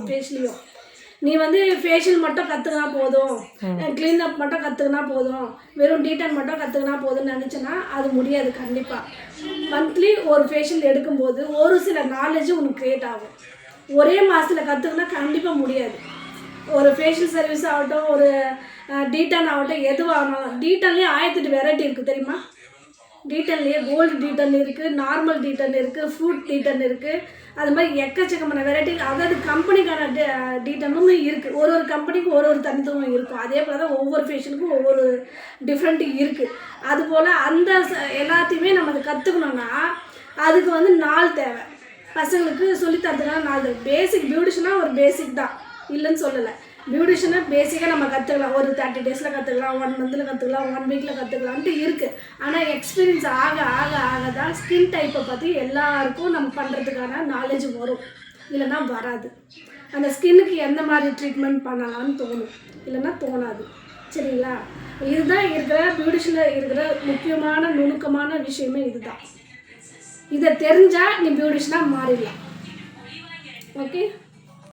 ஃபேஷியலையும் நீ வந்து ஃபேஷியல் மட்டும் கற்றுக்கினா போதும், க்ளீனப் மட்டும் கற்றுக்கினா போதும், வெறும் டீடன் மட்டும் கற்றுக்கினா போதும்னு நினச்சேன்னா அது முடியாது. கண்டிப்பாக மந்த்லி ஒரு ஃபேஷியல் எடுக்கும்போது ஒரு சில நாலேஜ் உனக்கு க்ரியேட் ஆகும். ஒரே மாதத்தில் கற்றுக்கினா கண்டிப்பாக முடியாது. ஒரு ஃபேஷியல் சர்வீஸ் ஆகட்டும், ஒரு டீடன் ஆகட்டும், எதுவாகனாலும் டீட்டன்லேயே 1008 வெரைட்டி இருக்குது தெரியுமா? டீட்டன்லேயே கோல்டு டீட்டன் இருக்குது, நார்மல் டீட்டன் இருக்குது, ஃப்ரூட் டீட்டன் இருக்குது. அது மாதிரி எக்கச்சக்கமான வெரைட்டி, அதாவது கம்பெனிக்கான டீட்டனும் இருக்குது. ஒரு கம்பெனிக்கும் ஒரு தனித்துவம் இருக்கும். அதே போல் தான் ஒவ்வொரு ஃபேஷியலுக்கும் ஒவ்வொரு டிஃப்ரெண்ட்டு இருக்குது. அதுபோல் அந்த எல்லாத்தையுமே நம்ம அதை கற்றுக்கணுன்னா அதுக்கு வந்து நாள் தேவை. பசங்களுக்கு சொல்லித்தரதுக்கான நாள் தேவை. பேசிக் பியூட்டிஷனாக ஒரு பேசிக் தான், இல்லைன்னு சொல்லலை. பியூட்டிஷனை பேசிக்காக நம்ம கற்றுக்கலாம். ஒரு 30 டேஸில் கற்றுக்கலாம், 1 மந்தில் கற்றுக்கலாம், 1 வீக்கில் கற்றுக்கலான்ட்டு இருக்குது. ஆனால் எக்ஸ்பீரியன்ஸ் ஆக ஆக ஆக தான் ஸ்கின் டைப்பை பற்றி எல்லாருக்கும் நம்ம பண்ணுறதுக்கான நாலேஜ் வரும், இல்லைன்னா வராது. அந்த ஸ்கின்னுக்கு எந்த மாதிரி ட்ரீட்மெண்ட் பண்ணலான்னு தோணும், இல்லைன்னா தோணாது. சரிங்களா? இதுதான் இருக்கிற பியூட்டிஷனில் இருக்கிற முக்கியமான நுணுக்கமான விஷயமே இதுதான். இதை தெரிஞ்சால் நீ பியூட்டிஷனாக மாறிடலாம். ஓகே.